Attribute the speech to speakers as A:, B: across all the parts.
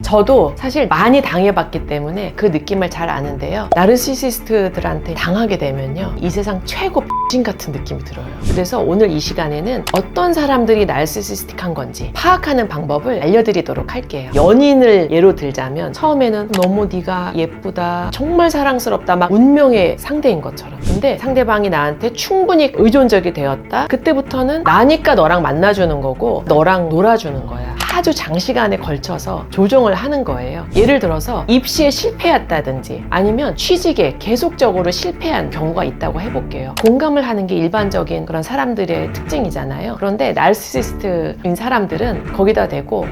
A: 저도 사실 많이 당해봤기 때문에 그 느낌을 잘 아는데요. 나르시시스트들한테 당하게 되면요, 이 세상 최고 X 같은 느낌이 들어요. 그래서 오늘 이 시간에는 어떤 사람들이 나르시시스틱한 건지 파악하는 방법을 알려드리도록 할게요. 연인을 예로 들자면 처음에는 너무 네가 예쁘다, 정말 사랑스럽다, 막 운명의 상대인 것처럼. 근데 상대방이 나한테 충분히 의존적이 되었다. 그때부터는 나니까 너랑 만나주는 거고 너랑 놀아주는 거야. 아주 장시간에 걸쳐서 조정을 하는 거예요. 예를 들어서 입시에 실패했다든지 아니면 취직에 계속적으로 실패한 경우가 있다고 해볼게요. 공감을 하는 게 일반적인 그런 사람들의 특징이잖아요. 그런데 나르시시스트인 사람들은 거기다 대고.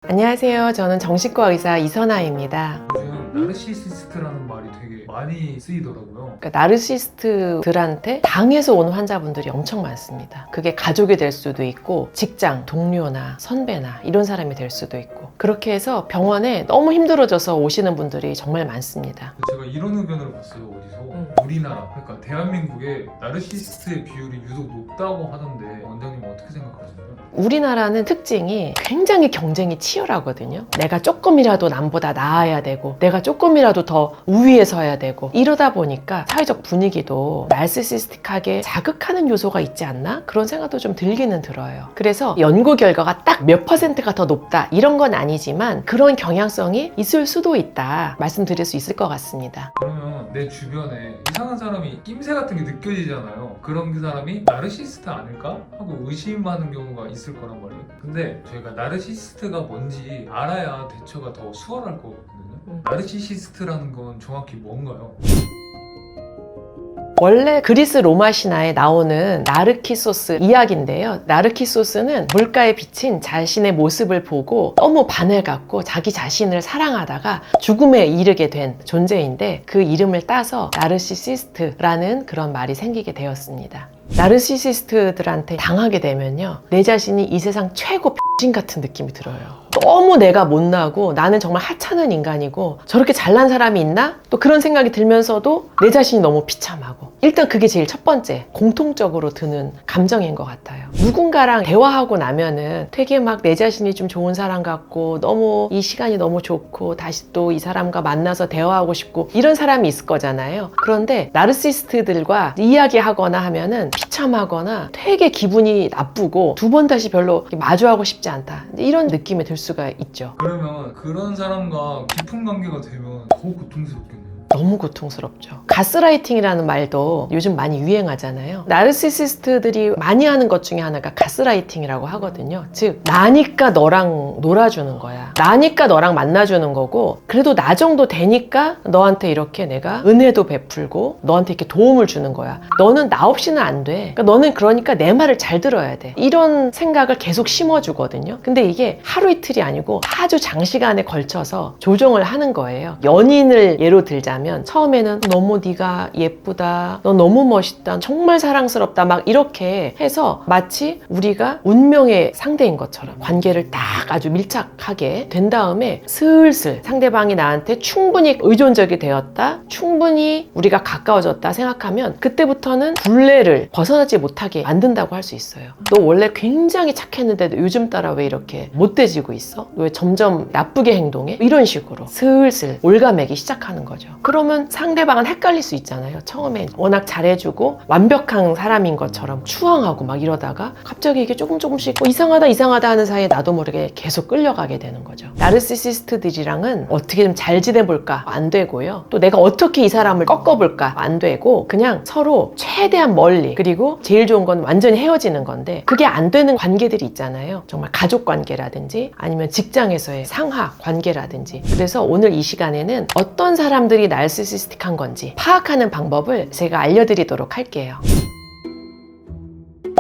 A: 안녕하세요. 저는 정신과 의사 이선아입니다.
B: 요즘 나르시시스트라는 말이 되게 많이 쓰이더라고요.
A: 그러니까 나르시스트들한테 당해서 온 환자분들이 엄청 많습니다. 그게 가족이 될 수도 있고 직장, 동료나 선배나 이런 사람이 될 수도 있고, 그렇게 해서 병원에 너무 힘들어져서 오시는 분들이 정말 많습니다.
B: 제가 이런 의견을 봤어요. 어디서 우리나라, 그러니까 대한민국의 나르시시스트의 비율이 유독 높다고 하던데 원장님 어떻게 생각하시나요?
A: 우리나라는 특징이 굉장히 경쟁이 치열하거든요. 내가 조금이라도 남보다 나아야 되고 내가 조금이라도 더 우위에 서야 되고, 이러다 보니까 사회적 분위기도 나르시시스틱하게 자극하는 요소가 있지 않나? 그런 생각도 좀 들기는 들어요. 그래서 연구 결과가 딱 몇 %가 더 높다 이런 건 아니지만 그런 경향성이 있을 수도 있다 말씀드릴 수 있을 것 같습니다.
B: 그러면 내 주변에 이상한 사람이 낌새 같은 게 느껴지잖아요. 그런 그 사람이 나르시시스트 아닐까? 하고 의심하는 경우가 있을 거란 말이에요. 근데 저희가 나르시시스트가 뭔지 알아야 대처가 더 수월할 거거든요. 나르시시스트라는 건 정확히 뭔가요?
A: 원래 그리스 로마 신화에 나오는 나르키소스 이야기인데요. 나르키소스는 물가에 비친 자신의 모습을 보고 너무 반해갖고 자기 자신을 사랑하다가 죽음에 이르게 된 존재인데, 그 이름을 따서 나르시시스트라는 그런 말이 생기게 되었습니다. 나르시시스트들한테 당하게 되면요, 내 자신이 이 세상 최고 X 같은 느낌이 들어요. 너무 내가 못나고 나는 정말 하찮은 인간이고 저렇게 잘난 사람이 있나? 또 그런 생각이 들면서도 내 자신이 너무 비참하고, 일단 그게 제일 첫 번째 공통적으로 드는 감정인 것 같아요. 누군가랑 대화하고 나면은 되게 막 내 자신이 좀 좋은 사람 같고 너무 이 시간이 너무 좋고 다시 또 이 사람과 만나서 대화하고 싶고 이런 사람이 있을 거잖아요. 그런데 나르시스트들과 이야기하거나 하면은 비참하거나 되게 기분이 나쁘고 두 번 다시 별로 마주하고 싶지 않다, 이런 느낌이 들 수가 있죠.
B: 그러면 그런 사람과 깊은 관계가 되면 더 고통스럽겠네요.
A: 너무 고통스럽죠. 가스라이팅이라는 말도 요즘 많이 유행하잖아요. 나르시시스트들이 많이 하는 것 중에 하나가 가스라이팅이라고 하거든요. 즉, 나니까 너랑 놀아주는 거야. 나니까 너랑 만나주는 거고, 그래도 나 정도 되니까 너한테 이렇게 내가 은혜도 베풀고 너한테 이렇게 도움을 주는 거야. 너는 나 없이는 안 돼. 너는 그러니까 내 말을 잘 들어야 돼. 이런 생각을 계속 심어주거든요. 근데 이게 하루 이틀이 아니고 아주 장시간에 걸쳐서 조정을 하는 거예요. 연인을 예로 들자면 처음에는 너무 네가 예쁘다, 너 너무 멋있다, 정말 사랑스럽다, 막 이렇게 해서 마치 우리가 운명의 상대인 것처럼 관계를 딱 아주 밀착하게 된 다음에 슬슬 상대방이 나한테 충분히 의존적이 되었다, 충분히 우리가 가까워졌다 생각하면 그때부터는 굴레를 벗어나지 못하게 만든다고 할 수 있어요. 너 원래 굉장히 착했는데 요즘 따라 왜 이렇게 못돼지고 있어? 왜 점점 나쁘게 행동해? 이런 식으로 슬슬 올가매기 시작하는 거죠. 그러면 상대방은 헷갈릴 수 있잖아요. 처음에 워낙 잘해주고 완벽한 사람인 것처럼 추앙하고 막 이러다가 갑자기 이게 조금씩 이상하다 하는 사이에 나도 모르게 계속 끌려가게 되는 거죠. 나르시시스트들이랑은 어떻게 좀 잘 지내볼까? 안 되고요. 또 내가 어떻게 이 사람을 꺾어볼까? 안 되고 그냥 서로 최대한 멀리, 그리고 제일 좋은 건 완전히 헤어지는 건데, 그게 안 되는 관계들이 있잖아요. 정말 가족 관계라든지 아니면 직장에서의 상하 관계라든지. 그래서 오늘 이 시간에는 어떤 사람들이 나르시시스틱한 건지 파악하는 방법을 제가 알려드리도록 할게요.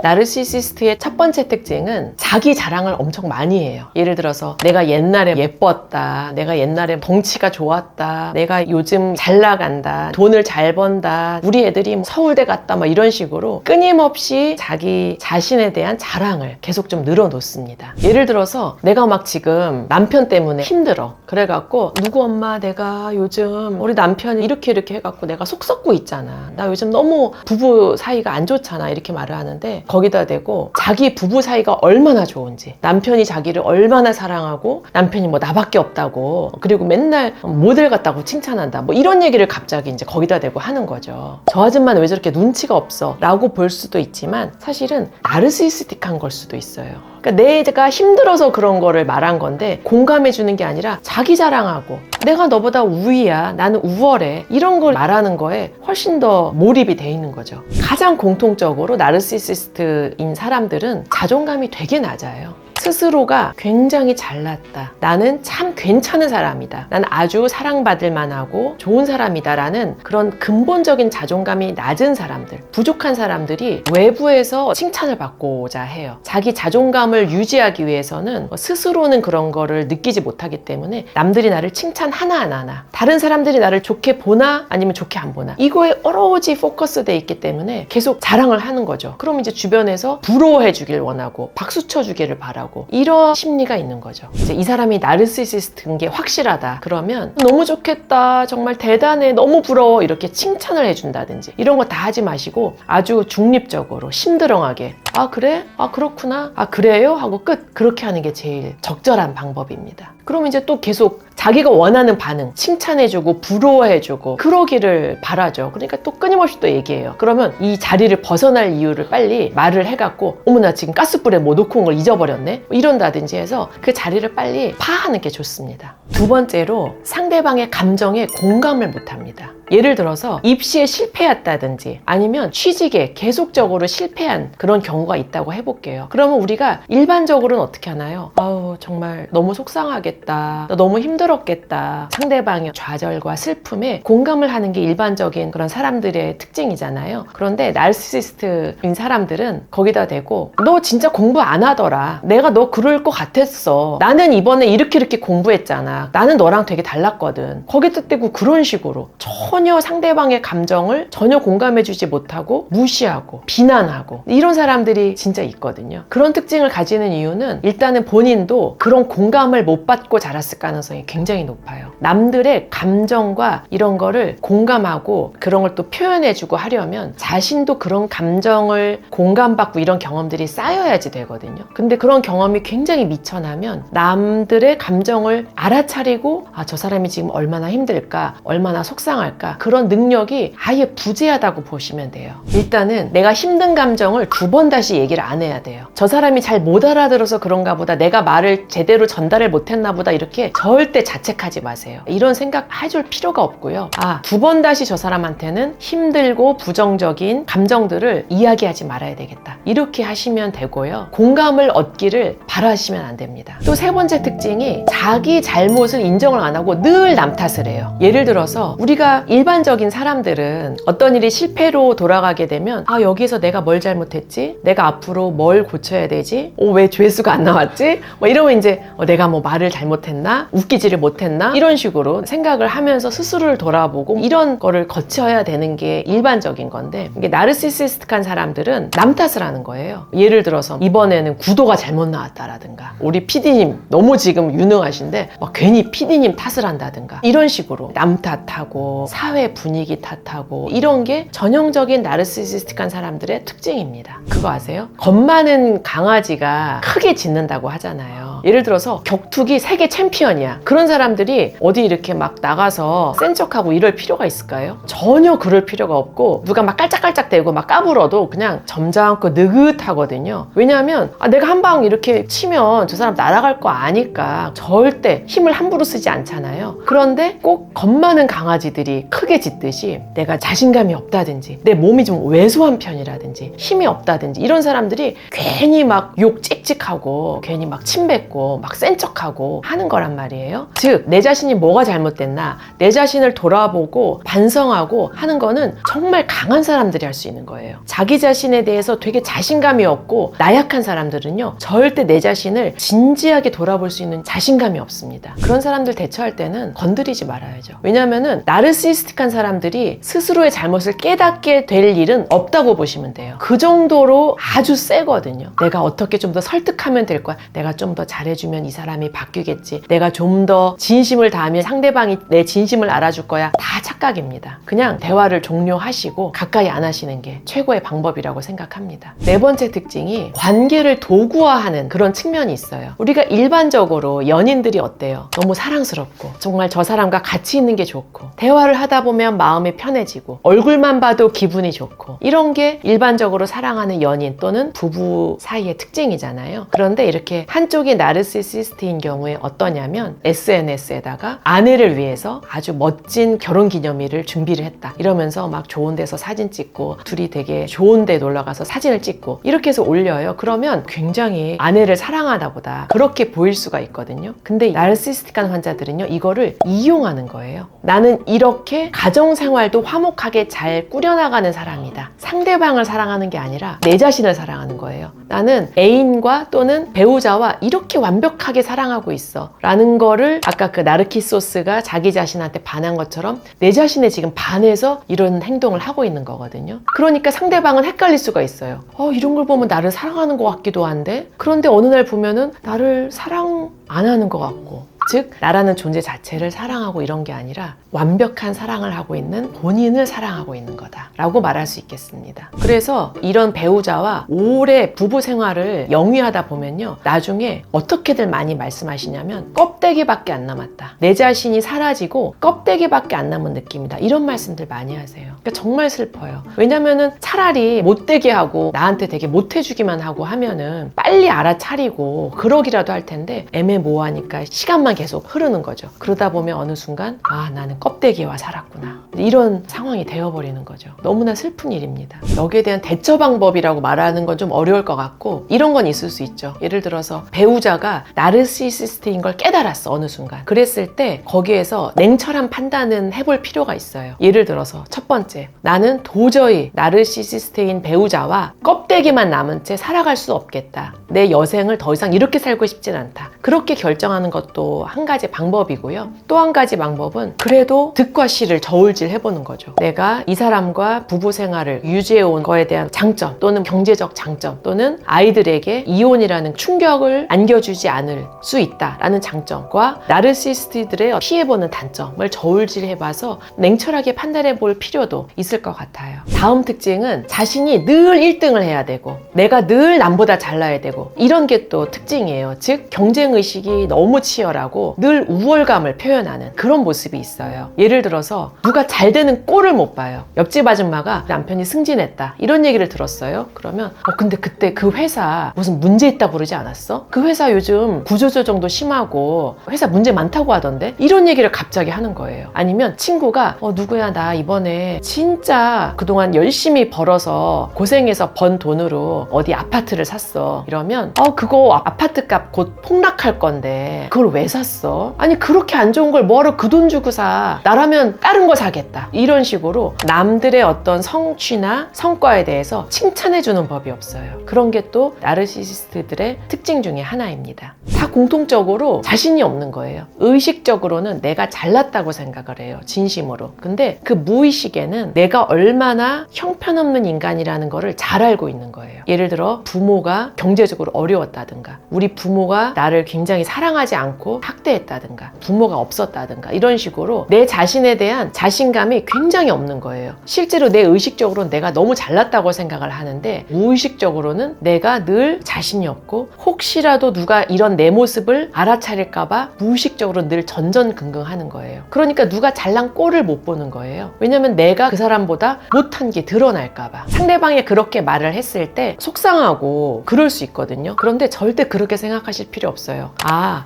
A: 나르시시스트의 첫 번째 특징은 자기 자랑을 엄청 많이 해요. 예를 들어서 내가 옛날에 예뻤다, 내가 옛날에 덩치가 좋았다, 내가 요즘 잘 나간다, 돈을 잘 번다, 우리 애들이 서울대 갔다, 막 이런 식으로 끊임없이 자기 자신에 대한 자랑을 계속 좀 늘어놓습니다. 예를 들어서 내가 막 지금 남편 때문에 힘들어, 그래갖고 누구 엄마, 내가 요즘 우리 남편이 이렇게 해갖고 내가 속 썩고 있잖아, 나 요즘 너무 부부 사이가 안 좋잖아, 이렇게 말을 하는데 거기다 대고 자기 부부 사이가 얼마나 좋은지, 남편이 자기를 얼마나 사랑하고 남편이 뭐 나밖에 없다고, 그리고 맨날 모델 같다고 칭찬한다, 뭐 이런 얘기를 갑자기 이제 거기다 대고 하는 거죠. 저 아줌마는 왜 저렇게 눈치가 없어? 라고 볼 수도 있지만 사실은 나르시시스틱한 걸 수도 있어요. 그러니까 내가 힘들어서 그런 거를 말한 건데 공감해 주는 게 아니라 자기 자랑하고 내가 너보다 우위야, 나는 우월해, 이런 걸 말하는 거에 훨씬 더 몰입이 돼 있는 거죠. 가장 공통적으로 나르시시스트인 사람들은 자존감이 되게 낮아요. 스스로가 굉장히 잘났다, 나는 참 괜찮은 사람이다, 나는 아주 사랑받을 만하고 좋은 사람이다 라는 그런 근본적인 자존감이 낮은 사람들, 부족한 사람들이 외부에서 칭찬을 받고자 해요. 자기 자존감을 유지하기 위해서는 스스로는 그런 거를 느끼지 못하기 때문에 남들이 나를 칭찬 하나하나, 다른 사람들이 나를 좋게 보나 아니면 좋게 안 보나, 이거에 오로지 포커스돼 있기 때문에 계속 자랑을 하는 거죠. 그럼 이제 주변에서 부러워해 주길 원하고 박수 쳐 주기를 바라고, 이런 심리가 있는 거죠. 이제 이 사람이 나르시시스트인 게 확실하다 그러면 너무 좋겠다, 정말 대단해, 너무 부러워, 이렇게 칭찬을 해준다든지 이런 거 다 하지 마시고 아주 중립적으로 심드렁하게 아 그래? 아 그렇구나? 아 그래요? 하고 끝. 그렇게 하는 게 제일 적절한 방법입니다. 그럼 이제 또 계속 자기가 원하는 반응, 칭찬해주고 부러워해주고 그러기를 바라죠. 그러니까 또 끊임없이 또 얘기해요. 그러면 이 자리를 벗어날 이유를 빨리 말을 해갖고 어머 나 지금 가스불에 뭐 놓고 온 걸 잊어버렸네? 이런다든지 해서 그 자리를 빨리 파하는 게 좋습니다. 두 번째로 상대방의 감정에 공감을 못합니다. 예를 들어서 입시에 실패했다든지 아니면 취직에 계속적으로 실패한 그런 경우가 있다고 해볼게요. 그러면 우리가 일반적으로는 어떻게 하나요? 아우 정말 너무 속상하겠다, 너 너무 힘들었겠다, 상대방의 좌절과 슬픔에 공감을 하는 게 일반적인 그런 사람들의 특징이잖아요. 그런데 나르시시스트인 사람들은 거기다 대고 너 진짜 공부 안 하더라, 내가 너 그럴 것 같았어, 나는 이번에 이렇게 공부했잖아, 나는 너랑 되게 달랐거든, 거기다 대고 그런 식으로 전혀 상대방의 감정을 전혀 공감해주지 못하고 무시하고 비난하고 이런 사람들이 진짜 있거든요. 그런 특징을 가지는 이유는 일단은 본인도 그런 공감을 못 받고 자랐을 가능성이 굉장히 높아요. 남들의 감정과 이런 거를 공감하고 그런 걸 또 표현해주고 하려면 자신도 그런 감정을 공감받고 이런 경험들이 쌓여야지 되거든요. 근데 그런 경험이 굉장히 미천하면 남들의 감정을 알아차리고 아, 저 사람이 지금 얼마나 힘들까, 얼마나 속상할까, 그런 능력이 아예 부재하다고 보시면 돼요. 일단은 내가 힘든 감정을 두 번 다시 얘기를 안 해야 돼요. 저 사람이 잘 못 알아들어서 그런가 보다, 내가 말을 제대로 전달을 못했나 보다, 이렇게 절대 자책하지 마세요. 이런 생각 해줄 필요가 없고요. 아, 두 번 다시 저 사람한테는 힘들고 부정적인 감정들을 이야기하지 말아야 되겠다, 이렇게 하시면 되고요. 공감을 얻기를 바라시면 안 됩니다. 또 세 번째 특징이 자기 잘못을 인정을 안 하고 늘 남 탓을 해요. 예를 들어서 우리가 일반적인 사람들은 어떤 일이 실패로 돌아가게 되면 아 여기서 내가 뭘 잘못했지? 내가 앞으로 뭘 고쳐야 되지? 왜 조회수가 안 나왔지? 뭐 이러면 이제 내가 뭐 말을 잘못했나? 웃기지를 못했나? 이런 식으로 생각을 하면서 스스로를 돌아보고 이런 거를 거쳐야 되는 게 일반적인 건데, 이게 나르시시스틱한 사람들은 남 탓을 하는 거예요. 예를 들어서 이번에는 구도가 잘못 나왔다라든가, 우리 PD님 너무 지금 유능하신데 막 괜히 PD님 탓을 한다든가, 이런 식으로 남 탓하고 사회 분위기 탓하고 이런 게 전형적인 나르시시스틱한 사람들의 특징입니다. 그거 아세요? 겁 많은 강아지가 크게 짖는다고 하잖아요. 예를 들어서 격투기 세계 챔피언이야. 그런 사람들이 어디 이렇게 막 나가서 센 척하고 이럴 필요가 있을까요? 전혀 그럴 필요가 없고, 누가 막 깔짝깔짝대고 막 까불어도 그냥 점잖고 느긋하거든요. 왜냐하면 내가 한 방 이렇게 치면 저 사람 날아갈 거 아니까 절대 힘을 함부로 쓰지 않잖아요. 그런데 꼭 겁 많은 강아지들이 크게 짖듯이 내가 자신감이 없다든지 내 몸이 좀 왜소한 편이라든지 힘이 없다든지 이런 사람들이 괜히 막 욕 찍찍하고 괜히 막 침뱉고 막 센 척하고 하는 거란 말이에요. 즉 내 자신이 뭐가 잘못됐나, 내 자신을 돌아보고 반성하고 하는 거는 정말 강한 사람들이 할 수 있는 거예요. 자기 자신에 대해서 되게 자신감이 없고 나약한 사람들은요 절대 내 자신을 진지하게 돌아볼 수 있는 자신감이 없습니다. 그런 사람들 대처할 때는 건드리지 말아야죠. 왜냐하면은 나르시시스틱한 사람들이 스스로의 잘못을 깨닫게 될 일은 없다고 보시면 돼요. 그 정도로 아주 세거든요. 내가 어떻게 좀 더 설득하면 될 거야. 내가 좀 더 잘해주면 이 사람이 바뀌겠지. 내가 좀 더 진심을 다하면 상대방이 내 진심을 알아줄 거야. 다 착각입니다. 그냥 대화를 종료하시고 가까이 안 하시는 게 최고의 방법이라고 생각합니다. 네 번째 특징이 관계를 도구화하는 그런 측면이 있어요. 우리가 일반적으로 연인들이 어때요? 너무 사랑스럽고 정말 저 사람과 같이 있는 게 좋고 대화를 하다 보면 마음이 편해지고 얼굴만 봐도 기분이 좋고 이런 게 일반적으로 사랑하는 연인 또는 부부 사이의 특징이잖아요. 그런데 이렇게 한쪽이 나르시시스트인 경우에 어떠냐면 SNS에다가 아내를 위해서 아주 멋진 결혼기념일을 준비를 했다 이러면서 막 좋은 데서 사진 찍고 둘이 되게 좋은 데 놀러 가서 사진을 찍고 이렇게 해서 올려요. 그러면 굉장히 아내를 사랑하다 보다 그렇게 보일 수가 있거든요. 근데 나르시시스틱한 환자들은요 이거를 이용하는 거예요. 나는 이렇게 가정생활도 화목하게 잘 꾸려나가는 사람이다. 상대방을 사랑하는 게 아니라 내 자신을 사랑하는 거예요. 나는 애인과 또는 배우자와 이렇게 완벽하게 사랑하고 있어 라는 거를 아까 그 나르키소스가 자기 자신한테 반한 것처럼 내 자신에 지금 반해서 이런 행동을 하고 있는 거거든요. 그러니까 상대방은 헷갈릴 수가 있어요. 이런 걸 보면 나를 사랑하는 것 같기도 한데 그런데 어느 날 보면은 나를 사랑 안 하는 것 같고 즉 나라는 존재 자체를 사랑하고 이런 게 아니라 완벽한 사랑을 하고 있는 본인을 사랑하고 있는 거다 라고 말할 수 있겠습니다. 그래서 이런 배우자와 오래 부부 생활을 영위하다 보면요 나중에 어떻게들 많이 말씀하시냐면 껍데기밖에 안 남았다. 내 자신이 사라지고 껍데기밖에 안 남은 느낌이다. 이런 말씀들 많이 하세요. 그러니까 정말 슬퍼요. 왜냐면은 차라리 못되게 하고 나한테 되게 못해주기만 하고 하면은 빨리 알아차리고 그러기라도 할 텐데 애매모호하니까 시간만 계속 흐르는 거죠. 그러다 보면 어느 순간 나는 껍데기와 살았구나 이런 상황이 되어버리는 거죠. 너무나 슬픈 일입니다. 여기에 대한 대처 방법이라고 말하는 건 좀 어려울 것 같고 이런 건 있을 수 있죠. 예를 들어서 배우자가 나르시시스트인 걸 깨달았어 어느 순간. 그랬을 때 거기에서 냉철한 판단은 해볼 필요가 있어요. 예를 들어서 첫 번째, 나는 도저히 나르시시스트인 배우자와 껍데기만 남은 채 살아갈 수 없겠다. 내 여생을 더 이상 이렇게 살고 싶진 않다. 그렇게 결정하는 것도 한 가지 방법이고요. 또 한 가지 방법은 그래도 득과 실을 저울질 해보는 거죠. 내가 이 사람과 부부 생활을 유지해온 거에 대한 장점 또는 경제적 장점 또는 아이들에게 이혼이라는 충격을 안겨주지 않을 수 있다라는 장점과 나르시스트들의 피해보는 단점을 저울질 해봐서 냉철하게 판단해볼 필요도 있을 것 같아요. 다음 특징은 자신이 늘 1등을 해야 되고 내가 늘 남보다 잘나야 되고 이런 게 또 특징이에요. 즉 경쟁의식이 너무 치열하고 늘 우월감을 표현하는 그런 모습이 있어요. 예를 들어서 누가 잘 되는 꼴을 못 봐요. 옆집 아줌마가 남편이 승진했다 이런 얘기를 들었어요. 그러면 근데 그때 그 회사 무슨 문제 있다 그러지 않았어? 그 회사 요즘 구조조정도 심하고 회사 문제 많다고 하던데 이런 얘기를 갑자기 하는 거예요. 아니면 친구가 누구야 나 이번에 진짜 그동안 열심히 벌어서 고생해서 번 돈으로 어디 아파트를 샀어. 이러면 그거 아파트 값 곧 폭락할 건데 그걸 왜 샀어? 아니 그렇게 안 좋은 걸 뭐하러 그 돈 주고 사? 나라면 다른 거 사겠다. 이런 식으로 남들의 어떤 성취나 성과에 대해서 칭찬해주는 법이 없어요. 그런 게 또 나르시시스트들의 특징 중에 하나입니다. 다 공통적으로 자신이 없는 거예요. 의식적으로는 내가 잘났다고 생각을 해요. 진심으로. 근데 그 무의식에는 내가 얼마나 형편없는 인간이라는 거를 잘 알고 있는 거예요. 예를 들어 부모가 경제적으로 어려웠다든가 우리 부모가 나를 굉장히 사랑하지 않고 학대했다든가 부모가 없었다든가 이런 식으로 내 자신에 대한 자신감이 굉장히 없는 거예요. 실제로 내 의식적으로는 내가 너무 잘났다고 생각을 하는데 무의식적으로는 내가 늘 자신이 없고 혹시라도 누가 이런 내 모습을 알아차릴까봐 무의식적으로 늘 전전긍긍하는 거예요. 그러니까 누가 잘난 꼴을 못 보는 거예요. 왜냐면 내가 그 사람보다 못한 게 드러날까봐. 상대방이 그렇게 말을 했을 때 속상하고 그럴 수 있거든요. 그런데 절대 그렇게 생각하실 필요 없어요.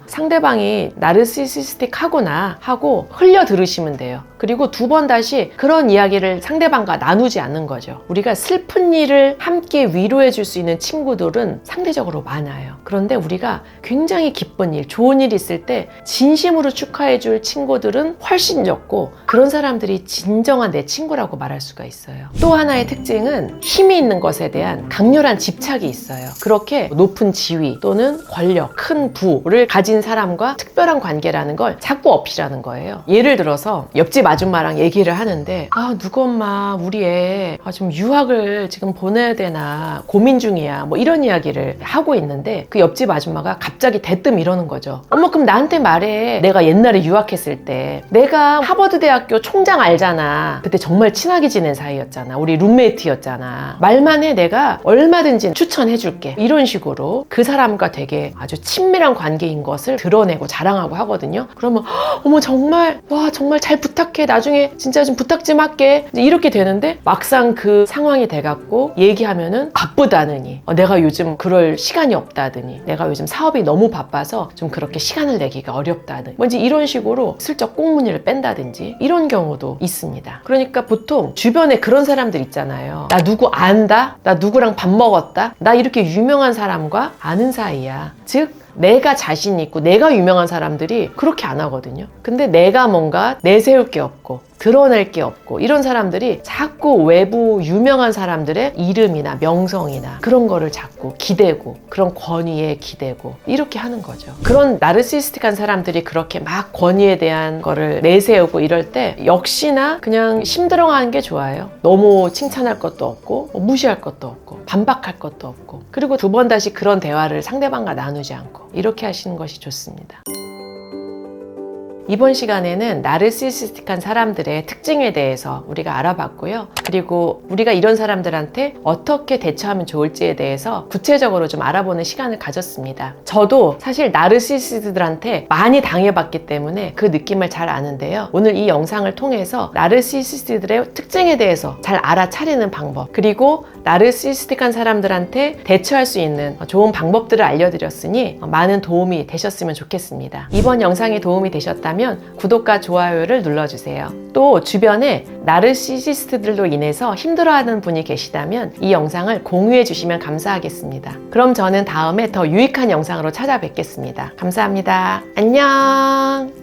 A: 상대방이 나르시시스틱하구나 하고 흘려 들으시면 돼요. 그리고 두 번 다시 그런 이야기를 상대방과 나누지 않는 거죠. 우리가 슬픈 일을 함께 위로해 줄 수 있는 친구들은 상대적으로 많아요. 그런데 우리가 굉장히 기쁜 일, 좋은 일 있을 때 진심으로 축하해 줄 친구들은 훨씬 적고 그런 사람들이 진정한 내 친구라고 말할 수가 있어요. 또 하나의 특징은 힘이 있는 것에 대한 강렬한 집착이 있어요. 그렇게 높은 지위 또는 권력, 큰 부를 가진 사람과 특별한 관계라는 걸 자꾸 어필하는 거예요. 예를 들어서 옆집 아줌마랑 얘기를 하는데 누구 엄마 우리 애 지금 유학을 지금 보내야 되나 고민 중이야 뭐 이런 이야기를 하고 있는데 그 옆집 아줌마가 갑자기 대뜸 이러는 거죠. 엄마 그럼 나한테 말해. 내가 옛날에 유학했을 때 내가 하버드 대학교 총장 알잖아. 그때 정말 친하게 지낸 사이였잖아. 우리 룸메이트였잖아. 말만 해. 내가 얼마든지 추천해줄게. 이런 식으로 그 사람과 되게 아주 친밀한 관계인 것을 드러내고 자랑하고 하거든요. 그러면 어머 정말 와 정말 잘 부탁해. 나중에 진짜 좀 부탁 좀 할게. 이제 이렇게 되는데 막상 그 상황이 돼갖고 얘기하면은 바쁘다느니 내가 요즘 그럴 시간이 없다더니 내가 요즘 사업이 너무 바빠서 좀 그렇게 시간을 내기가 어렵다든 뭔지 이런 식으로 슬쩍 꽁무니를 뺀다든지 이런 경우도 있습니다. 그러니까 보통 주변에 그런 사람들 있잖아요. 나 누구 안다? 나 누구랑 밥 먹었다? 나 이렇게 유명한 사람과 아는 사이야. 즉 내가 자신 있고 내가 유명한 사람들이 그렇게 안 하거든요. 근데 내가 뭔가 내세울 게 없고 드러낼 게 없고 이런 사람들이 자꾸 외부 유명한 사람들의 이름이나 명성이나 그런 거를 자꾸 기대고 그런 권위에 기대고 이렇게 하는 거죠. 그런 나르시스틱한 사람들이 그렇게 막 권위에 대한 거를 내세우고 이럴 때 역시나 그냥 심드렁하는 게 좋아요. 너무 칭찬할 것도 없고 무시할 것도 없고 반박할 것도 없고 그리고 두 번 다시 그런 대화를 상대방과 나누지 않고 이렇게 하시는 것이 좋습니다. 이번 시간에는 나르시시스틱한 사람들의 특징에 대해서 우리가 알아봤고요. 그리고 우리가 이런 사람들한테 어떻게 대처하면 좋을지에 대해서 구체적으로 좀 알아보는 시간을 가졌습니다. 저도 사실 나르시시스트들한테 많이 당해봤기 때문에 그 느낌을 잘 아는데요. 오늘 이 영상을 통해서 나르시시스트들의 특징에 대해서 잘 알아차리는 방법 그리고 나르시시스틱한 사람들한테 대처할 수 있는 좋은 방법들을 알려드렸으니 많은 도움이 되셨으면 좋겠습니다. 이번 영상이 도움이 되셨다면 구독과 좋아요를 눌러주세요. 또 주변에 나르시시스트들로 인해서 힘들어하는 분이 계시다면 이 영상을 공유해 주시면 감사하겠습니다. 그럼 저는 다음에 더 유익한 영상으로 찾아뵙겠습니다. 감사합니다. 안녕.